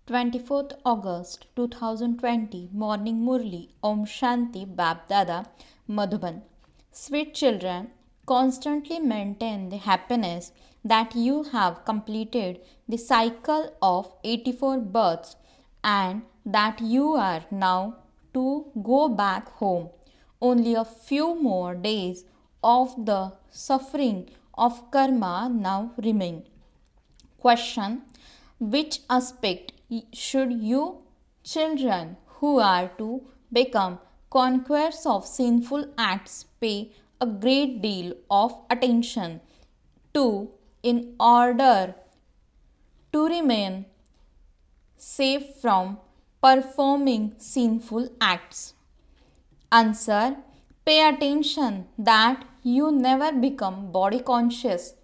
24th August 2020 Morning Murli Om Shanti BapDada Madhuban. Sweet children, constantly maintain the happiness that you have completed the cycle of 84 births and that you are now to go back home. Only a few more days of the suffering of karma now remain. Question: which aspect should you children who are to become conquerors of sinful acts pay a great deal of attention to in order to remain safe from performing sinful acts? Answer: pay attention that you never become body conscious.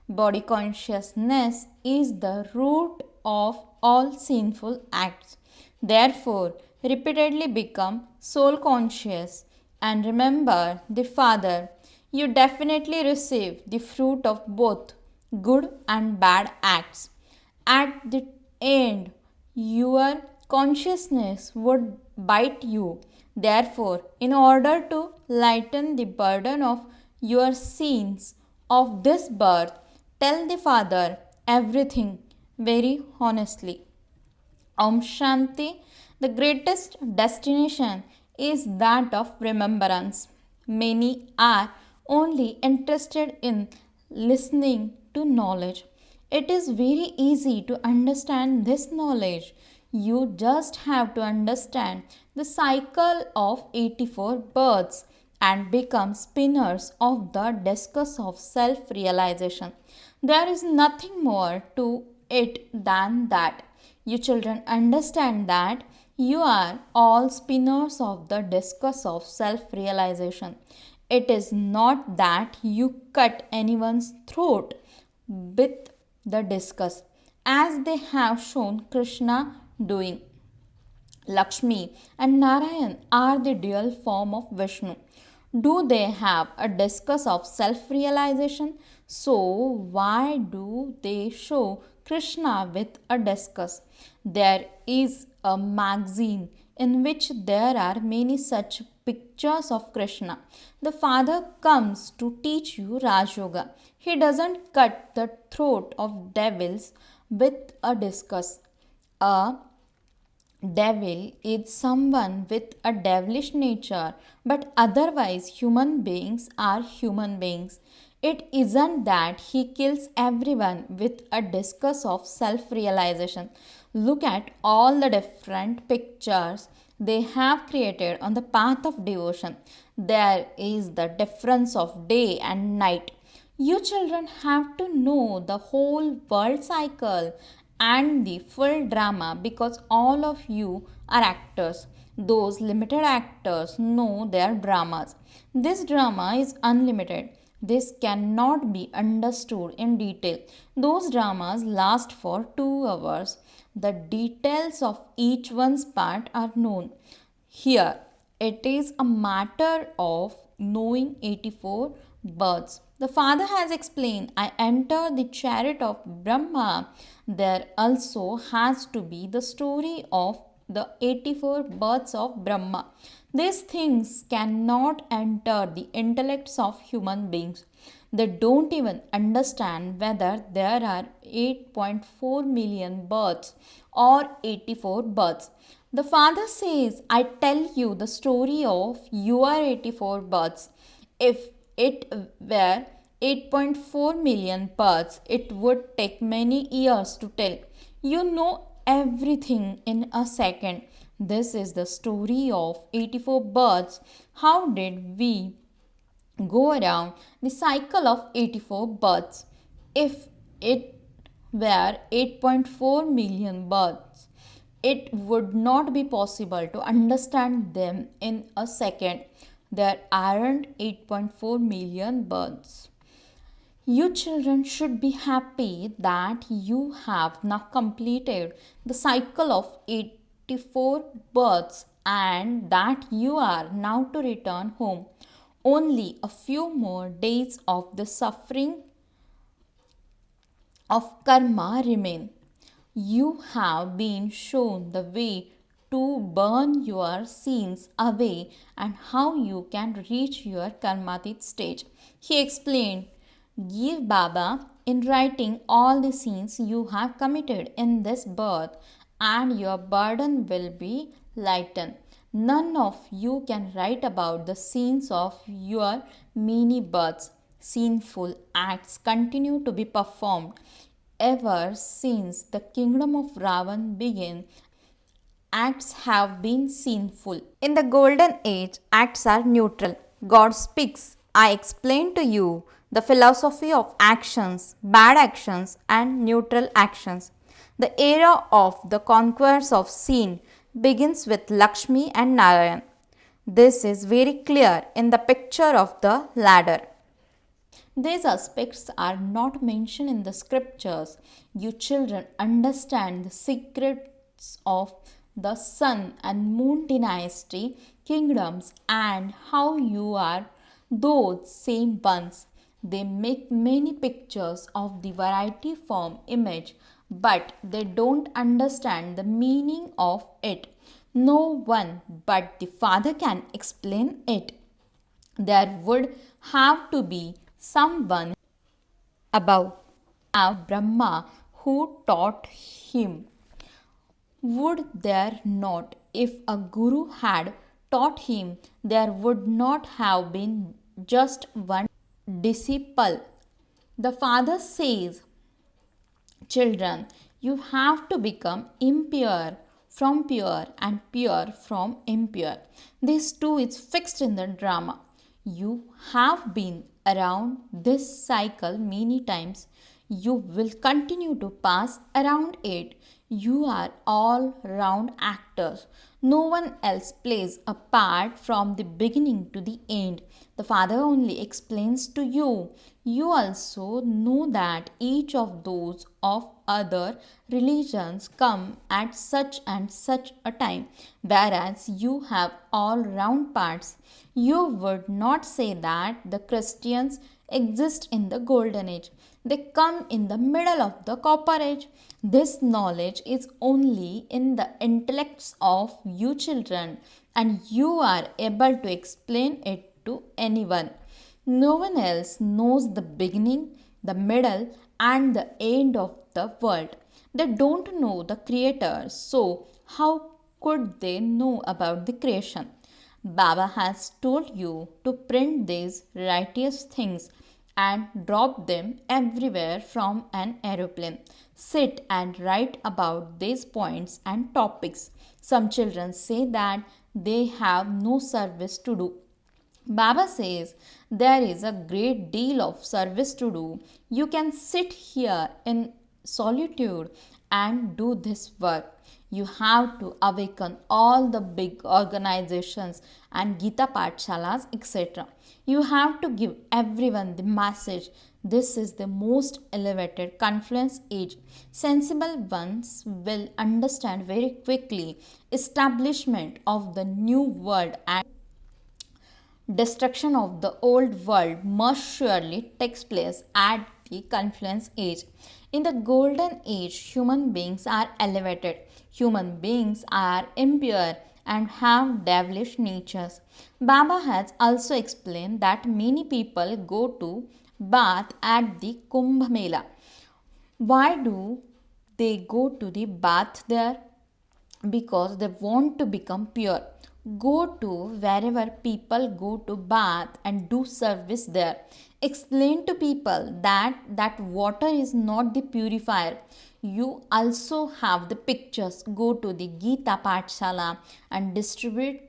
Body consciousness is the root of all sinful acts. Therefore, repeatedly become soul conscious and remember the Father. You definitely receive the fruit of both good and bad acts. At the end, your consciousness would bite you. Therefore, in order to lighten the burden of your sins of this birth, tell the Father everything very honestly. Om Shanti, the greatest destination is that of remembrance. Many are only interested in listening to knowledge. It is very easy to understand this knowledge. You just have to understand the cycle of 84 births and become spinners of the discus of self realization. There is nothing more to it than that. You children understand that you are all spinners of the discus of self realization. It is not that you cut anyone's throat with the discus, as they have shown Krishna doing. Lakshmi and Narayan are the dual form of Vishnu. Do they have a discus of self realization? So, why do they show Krishna with a discus? There is a magazine in which there are many such pictures of Krishna. The Father comes to teach you Raj Yoga. He doesn't cut the throat of devils with a discus. A devil is someone with a devilish nature, but otherwise, human beings are human beings. It isn't that he kills everyone with a discus of self realization. Look at all the different pictures they have created on the path of devotion. There is the difference of day and night. You children have to know the whole world cycle and the full drama because all of you are actors. Those limited actors know their dramas. This drama is unlimited. This cannot be understood in detail. Those dramas last for 2 hours. The details of each one's part are known. Here, it is a matter of knowing 84 births. The Father has explained, I enter the chariot of Brahma. There also has to be the story of the 84 births of Brahma. These things cannot enter the intellects of human beings. They don't even understand whether there are 8.4 million births or 84 births. The Father says, I tell you the story of your 84 births. If it were 8.4 million births, it would take many years to tell. You know everything in a second. This is the story of 84 births. How did we go around the cycle of 84 births? If it were 8.4 million births, it would not be possible to understand them in a second. There aren't 8.4 million births. You children should be happy that you have now completed the cycle of 84 births and that you are now to return home. Only a few more days of the suffering of karma remain. You have been shown the way to burn your sins away and how you can reach your karmatit stage. He explained, give Baba in writing all the sins you have committed in this birth, and your burden will be lightened. None of you can write about the sins of your many births. Sinful acts continue to be performed ever since the kingdom of Ravan began. Acts have been sinful. In the golden age, acts are neutral. God speaks, I explain to you the philosophy of actions, bad actions, and neutral actions. The era of the conquerors of sin begins with Lakshmi and Narayan. This is very clear in the picture of the ladder. These aspects are not mentioned in the scriptures. You children understand the secrets of the sun and moon dynasty kingdoms and how you are those same ones. They make many pictures of the variety form image, but they don't understand the meaning of it. No one but the Father can explain it. There would have to be someone above, Brahma, who taught him. Would there not? If a guru had taught him, there would not have been just one disciple. The father says, children, you have to become impure from pure and pure from impure. This too is fixed in the drama. You have been around this cycle many times. You will continue to pass around it. You are all round actors. No one else plays a part from the beginning to the end. The Father only explains to you. You also know that each of those of other religions come at such and such a time, whereas you have all round parts. You would not say that the Christians exist in the golden age. They come in the middle of the copper age. This knowledge is only in the intellects of you children, and you are able to explain it to anyone. No one else knows the beginning, the middle, and the end of the world. They don't know the Creator, so how could they know about the creation? Baba has told you to print these righteous things and drop them everywhere from an aeroplane. Sit and write about these points and topics. Some children say that they have no service to do. Baba says there is a great deal of service to do. You can sit here in solitude and do this work. You have to awaken all the big organizations and Gita Pathshalas, etc. You have to give everyone the message. This is the most elevated confluence age. Sensible ones will understand very quickly establishment of the new world and destruction of the old world must surely takes place at the confluence age. In the golden age, human beings are elevated. Human beings are impure and have devilish natures. Baba has also explained that many people go to bath at the Kumbh Mela. Why do they go to the bath there? Because they want to become pure. Go to wherever people go to bath and do service there. Explain to people that that water is not the purifier. You also have the pictures. Go to the Gita Pathshala and distribute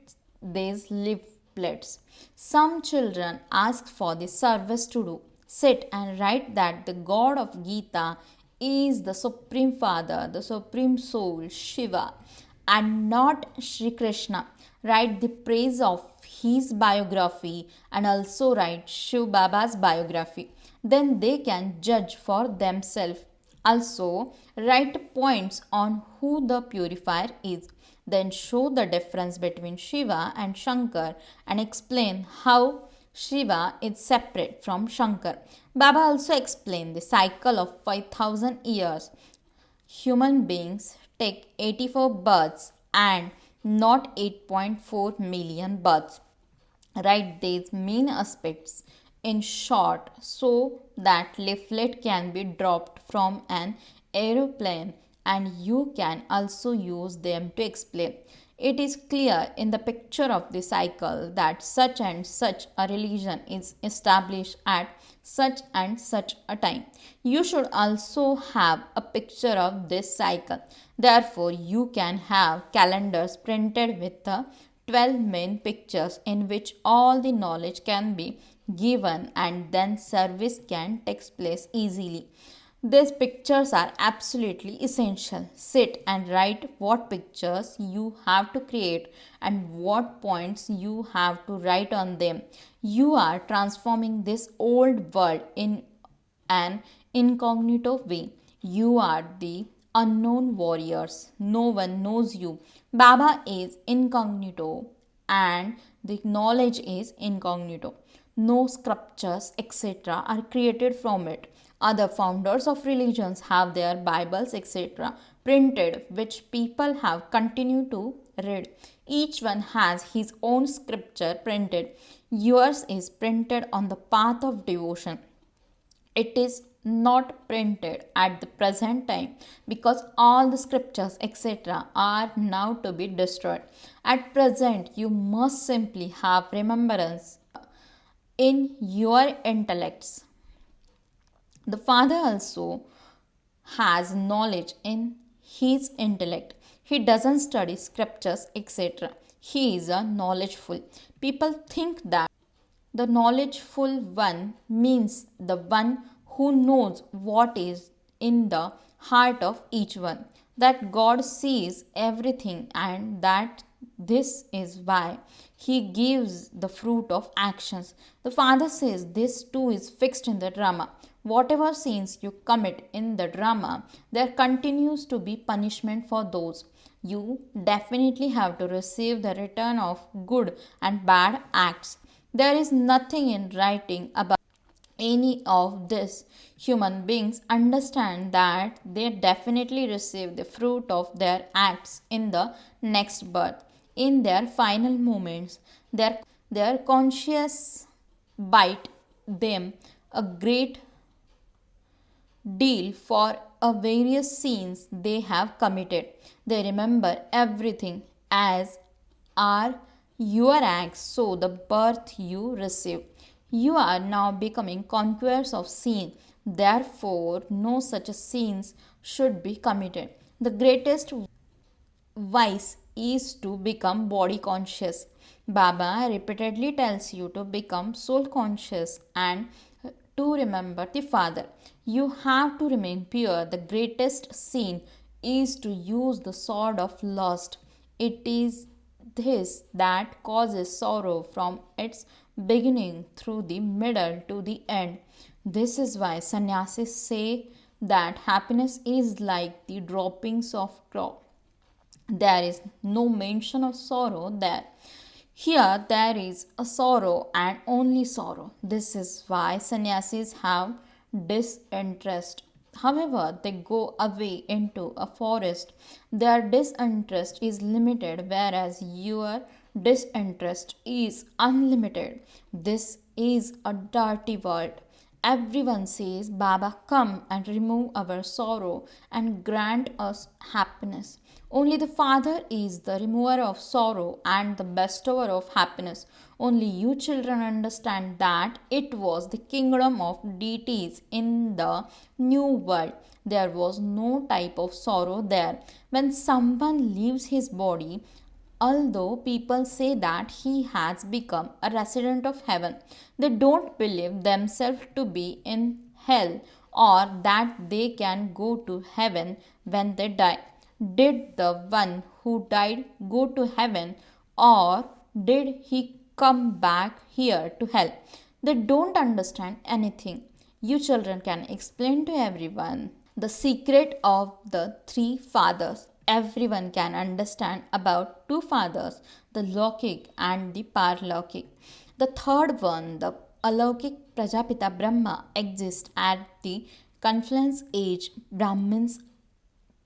these leaflets. Some children ask for the service to do. Sit and write that the God of Gita is the Supreme Father, the Supreme Soul, Shiva, and not Sri Krishna. Write the praise of his biography and also write Shivbaba's biography. Then they can judge for themselves. Also, write points on who the purifier is. Then show the difference between Shiva and Shankar and explain how Shiva is separate from Shankar. Baba also explained the cycle of 5000 years. Human beings take 84 births and not 8.4 million births. Write these main aspects in short so that leaflet can be dropped from an aeroplane and you can also use them to explain. It is clear in the picture of the cycle that such and such a religion is established at such and such a time. You should also have a picture of this cycle. Therefore, you can have calendars printed with the 12 main pictures in which all the knowledge can be given and then service can take place easily. These pictures are absolutely essential. Sit and write what pictures you have to create and what points you have to write on them. You are transforming this old world in an incognito way. You are the unknown warriors. No one knows you. Baba is incognito and the knowledge is incognito. No scriptures, etc., are created from it. Other founders of religions have their Bibles, etc., printed, which people have continued to read. Each one has his own scripture printed. Yours is printed on the path of devotion. It is not printed at the present time because all the scriptures etc are now to be destroyed. At present you must simply have remembrance in your intellects. The Father also has knowledge in his intellect. He doesn't study scriptures, etc. He is a knowledgeful. People think that the knowledgeful one means the one who knows what is in the heart of each one, that God sees everything, and that this is why he gives the fruit of actions. The Father says this too is fixed in the drama. Whatever sins you commit in the drama, there continues to be punishment for those. You definitely have to receive the return of good and bad acts. There is nothing in writing about any of this. Human beings understand that they definitely receive the fruit of their acts in the next birth. In their final moments, their conscience bite them a great deal for a various sins they have committed. They remember everything as are your acts, so the birth you receive. You are now becoming conquerors of sin. Therefore, no such sins should be committed. The greatest vice is to become body conscious. Baba repeatedly tells you to become soul conscious and to remember the Father. You have to remain pure. The greatest sin is to use the sword of lust. It is this that causes sorrow from its beginning through the middle to the end. This is why sannyasis say that happiness is like the droppings of crop. There is no mention of sorrow there. Here there is a sorrow and only sorrow. This is why sannyasis have disinterest. However, they go away into a forest. Their disinterest is limited, whereas your disinterest is unlimited. This is a dirty world. Everyone says, Baba, come and remove our sorrow and grant us happiness. Only the Father is the remover of sorrow and the bestower of happiness. Only you children understand that it was the kingdom of deities in the new world. There was no type of sorrow there. When someone leaves his body, although people say that he has become a resident of heaven, they don't believe themselves to be in hell or that they can go to heaven when they die. Did the one who died go to heaven or did he come back here to hell? They don't understand anything. You children can explain to everyone the secret of the three fathers. Everyone can understand about two fathers, the Lokik and the Parlokik. The third one, the Alaukik Prajapita Brahma, exists at the confluence age. Brahmins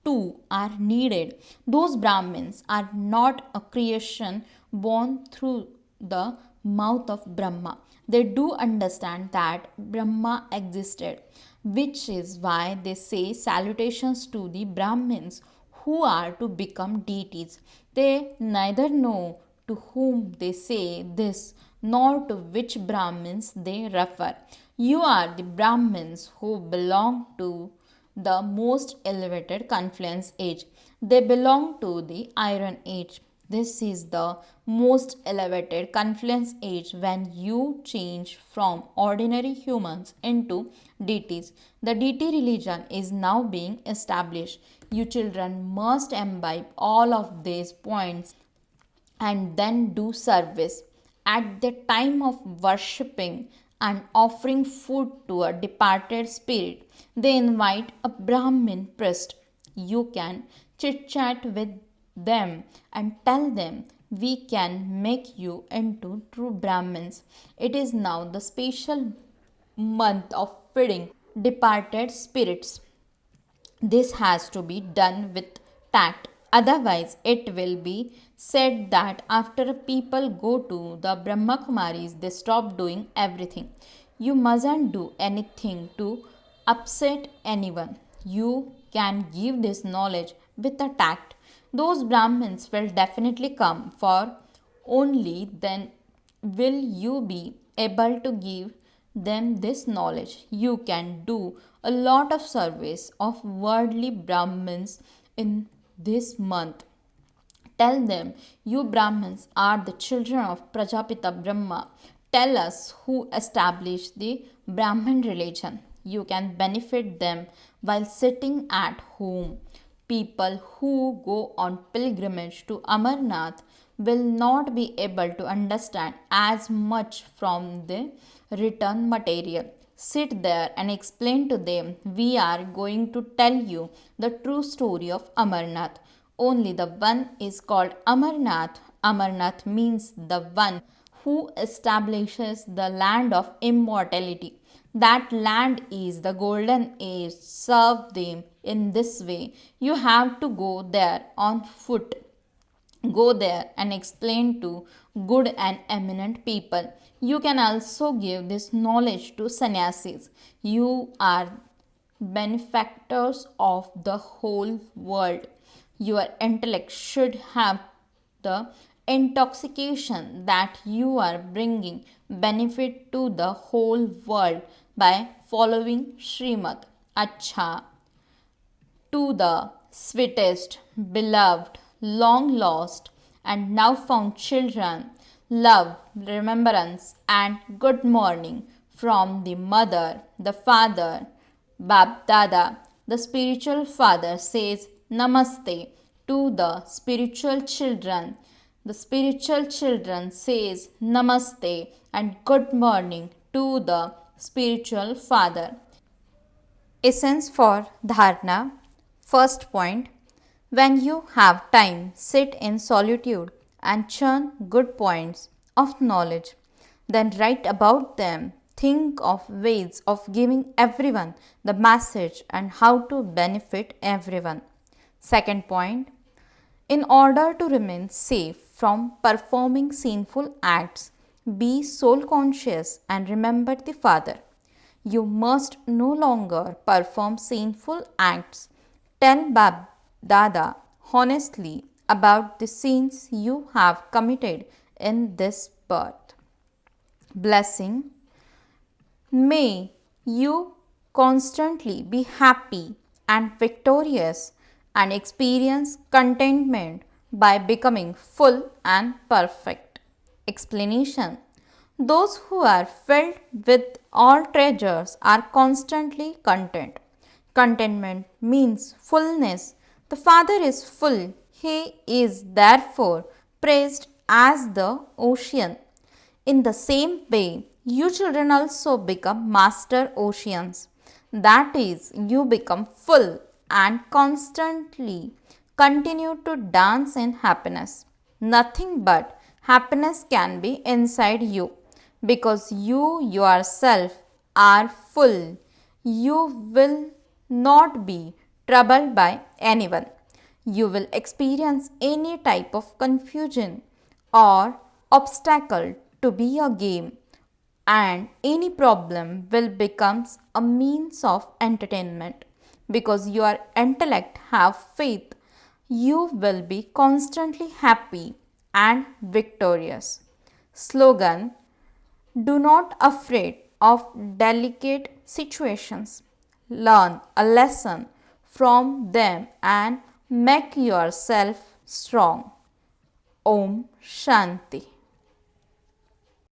too are needed. Those Brahmins are not a creation born through the mouth of Brahma. They do understand that Brahma existed, which is why they say salutations to the Brahmins who are to become deities. They neither know to whom they say this nor to which Brahmins they refer. You are the Brahmins who belong to the most elevated confluence age. They belong to the Iron Age. This is the most elevated confluence age when you change from ordinary humans into deities. The deity religion is now being established. You children must imbibe all of these points and then do service. At the time of worshipping and offering food to a departed spirit, they invite a Brahmin priest. You can chit chat with them and tell them we can make you into true Brahmins. It is now the special month of feeding departed spirits. This has to be done with tact. Otherwise, it will be said that after people go to the Brahma Kumaris, they stop doing everything. You mustn't do anything to upset anyone. You can give this knowledge with a tact. Those Brahmins will definitely come, for only then will you be able to give them this knowledge. You can do a lot of service of worldly Brahmins in this month. Tell them, you Brahmins are the children of Prajapita Brahma. Tell us who established the Brahmin religion. You can benefit them while sitting at home. People who go on pilgrimage to Amarnath will not be able to understand as much from the written material. Sit there and explain to them, we are going to tell you the true story of Amarnath. Only the one is called Amarnath. Amarnath means the one who establishes the land of immortality. That land is the golden age. Serve them in this way. You have to go there on foot. Go there and explain to good and eminent people. You can also give this knowledge to sannyasis. You are benefactors of the whole world. Your intellect should have the intoxication that you are bringing benefit to the whole world by following Srimad. Acha, to the sweetest, beloved, long lost, and now found children, love, remembrance, and good morning from the mother, the father, BapDada. The spiritual father says Namaste to the spiritual children. The spiritual children says Namaste and good morning to the spiritual father. Essence for Dharna. First point, when you have time, sit in solitude and churn good points of knowledge. Then write about them. Think of ways of giving everyone the message and how to benefit everyone. Second point, in order to remain safe from performing sinful acts, be soul conscious and remember the Father. You must no longer perform sinful acts. Tell BapDada honestly about the sins you have committed in this birth. Blessing. May you constantly be happy and victorious and experience contentment by becoming full and perfect. Explanation. Those who are filled with all treasures are constantly content. Contentment means fullness. The Father is full. He is therefore praised as the ocean. In the same way, you children also become master oceans. That is, you become full and constantly continue to dance in happiness. Nothing but happiness can be inside you because you yourself are full. You will not be troubled by anyone. You will experience any type of confusion or obstacle to be a game, and any problem will become a means of entertainment. Because your intellect have faith, you will be constantly happy and victorious. Slogan: do not afraid of delicate situations. Learn a lesson from them and make yourself strong. Om Shanti.